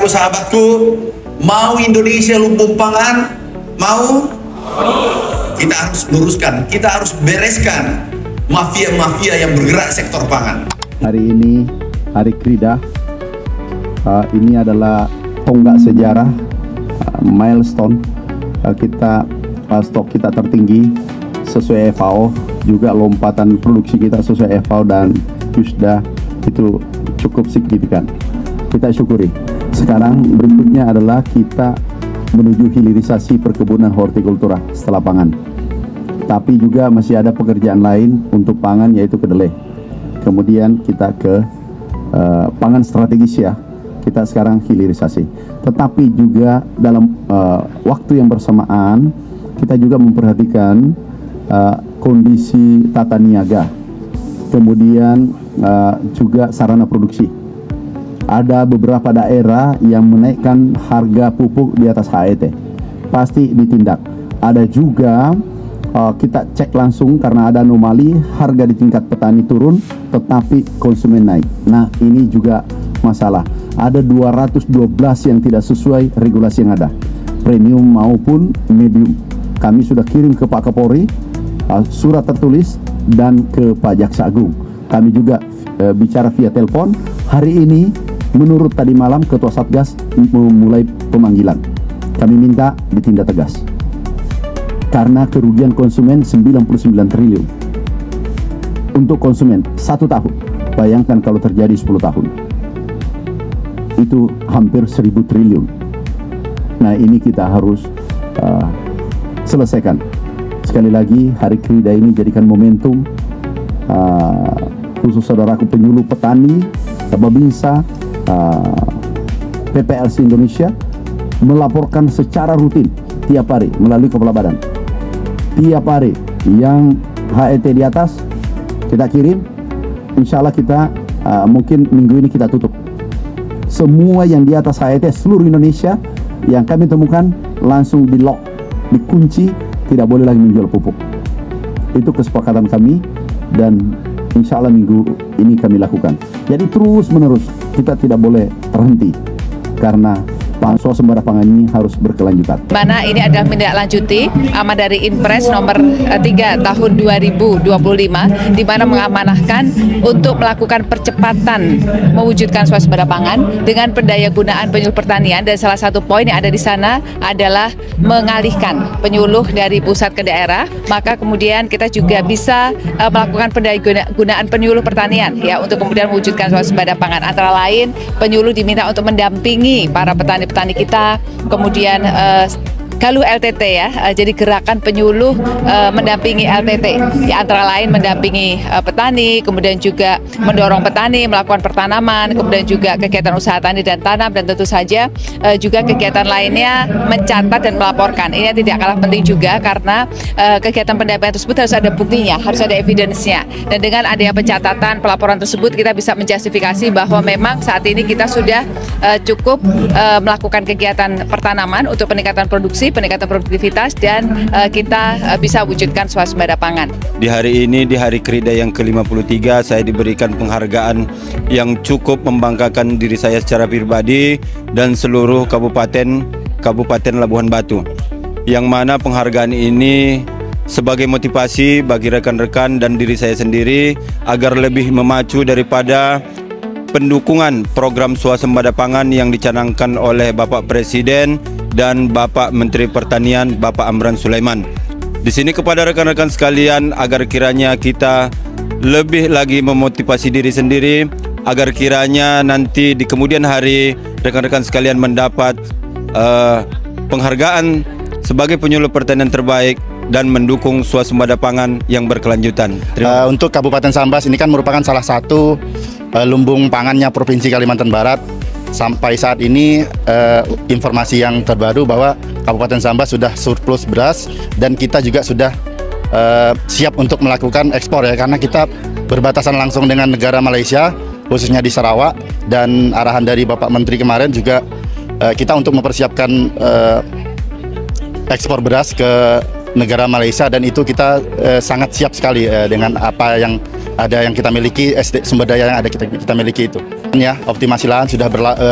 sahabatku, mau Indonesia lumbung pangan? Mau? Kita harus luruskan, kita harus bereskan mafia-mafia yang bergerak sektor pangan. Hari ini, Hari Krida, ini adalah tonggak sejarah, milestone. Stok kita tertinggi sesuai FAO, juga lompatan produksi kita sesuai FAO dan USDA itu cukup signifikan. Kita syukuri. Sekarang berikutnya adalah kita menuju hilirisasi perkebunan hortikultura setelah pangan. Tapi juga masih ada pekerjaan lain untuk pangan, yaitu kedelai. Kemudian kita ke pangan strategis ya. Kita sekarang hilirisasi. Tetapi juga dalam waktu yang bersamaan kita juga memperhatikan kondisi tata niaga. Kemudian juga sarana produksi. Ada beberapa daerah yang menaikkan harga pupuk di atas HET. Pasti ditindak. Ada juga kita cek langsung karena ada anomali harga di tingkat petani turun tetapi konsumen naik. Nah, ini juga masalah. Ada 212 yang tidak sesuai regulasi yang ada, premium maupun medium. Kami sudah kirim ke Pak Kapolri surat tertulis dan ke Pak Jaksa Agung. Kami juga bicara via telepon. Hari ini menurut tadi malam Ketua Satgas memulai pemanggilan. Kami minta ditindak tegas. Karena kerugian konsumen 99 triliun. Untuk konsumen 1 tahun. Bayangkan kalau terjadi 10 tahun. Itu hampir 1000 triliun. Nah, ini kita harus selesaikan. Sekali lagi, Hari Krida ini jadikan momentum khusus saudaraku penyuluh petani, Babinsa, PPLC Indonesia melaporkan secara rutin tiap hari melalui kepala badan. Tiap hari yang HET di atas kita kirim, insya Allah kita mungkin minggu ini kita tutup. Semua yang di atas HET seluruh Indonesia yang kami temukan langsung di lock, dikunci, tidak boleh lagi menjual pupuk. Itu kesepakatan kami dan insya Allah minggu ini kami lakukan. Jadi terus menerus kita tidak boleh terhenti karena swasembada pangan ini harus berkelanjutan. Mana ini adalah menindaklanjuti amanat dari Inpres nomor 3 tahun 2025 di mana mengamanahkan untuk melakukan percepatan mewujudkan swasembada pangan dengan pendayagunaan penyuluh pertanian, dan salah satu poin yang ada di sana adalah mengalihkan penyuluh dari pusat ke daerah. Maka kemudian kita juga bisa melakukan pendayagunaan penyuluh pertanian ya untuk kemudian mewujudkan swasembada pangan. Antara lain penyuluh diminta untuk mendampingi para petani kita, kemudian Galuh LTT ya, jadi gerakan penyuluh mendampingi LTT, ya, antara lain mendampingi petani, kemudian juga mendorong petani melakukan pertanaman, kemudian juga kegiatan usaha tani dan tanam, dan tentu saja juga kegiatan lainnya mencatat dan melaporkan. Ini tidak kalah penting juga karena kegiatan pendampingan tersebut harus ada buktinya, harus ada evidence-nya, dan dengan adanya pencatatan pelaporan tersebut kita bisa menjustifikasi bahwa memang saat ini kita sudah cukup melakukan kegiatan pertanaman untuk peningkatan produksi, peningkatan produktivitas, dan kita bisa wujudkan swasembada pangan. Di hari ini, di Hari Krida yang ke-53, saya diberikan penghargaan yang cukup membanggakan diri saya secara pribadi dan seluruh Kabupaten Labuhan Batu. Yang mana penghargaan ini sebagai motivasi bagi rekan-rekan dan diri saya sendiri agar lebih memacu daripada pendukungan program swasembada pangan yang dicanangkan oleh Bapak Presiden dan Bapak Menteri Pertanian Bapak Amran Sulaiman. Di sini kepada rekan-rekan sekalian agar kiranya kita lebih lagi memotivasi diri sendiri agar kiranya nanti di kemudian hari rekan-rekan sekalian mendapat penghargaan sebagai penyuluh pertanian terbaik dan mendukung swasembada pangan yang berkelanjutan. Untuk Kabupaten Sambas ini kan merupakan salah satu lumbung pangannya Provinsi Kalimantan Barat. Sampai saat ini informasi yang terbaru bahwa Kabupaten Sambas sudah surplus beras dan kita juga sudah siap untuk melakukan ekspor ya, karena kita berbatasan langsung dengan negara Malaysia, khususnya di Sarawak, dan arahan dari Bapak Menteri kemarin juga kita untuk mempersiapkan ekspor beras ke negara Malaysia, dan itu kita sangat siap sekali dengan apa yang ada yang kita miliki, sumber daya yang ada kita miliki itu. Ya, optimasi lahan sudah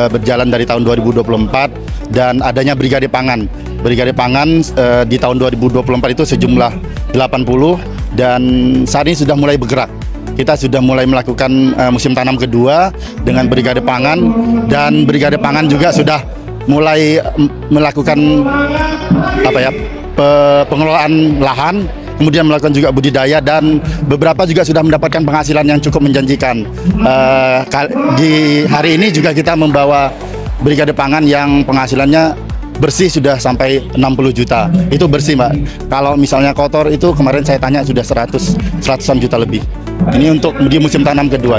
berjalan dari tahun 2024 dan adanya Brigade Pangan. Brigade Pangan di tahun 2024 itu sejumlah 80 dan saat ini sudah mulai bergerak. Kita sudah mulai melakukan musim tanam kedua dengan Brigade Pangan dan Brigade Pangan juga sudah mulai melakukan pengelolaan lahan, kemudian melakukan juga budidaya dan beberapa juga sudah mendapatkan penghasilan yang cukup menjanjikan. Di hari ini juga kita membawa Brigade Pangan yang penghasilannya bersih sudah sampai 60 juta. Itu bersih, Mbak. Kalau misalnya kotor itu kemarin saya tanya sudah 100-an juta lebih. Ini untuk di musim tanam kedua.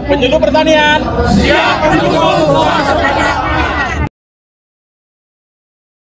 Penyuluh pertanian siap mendukung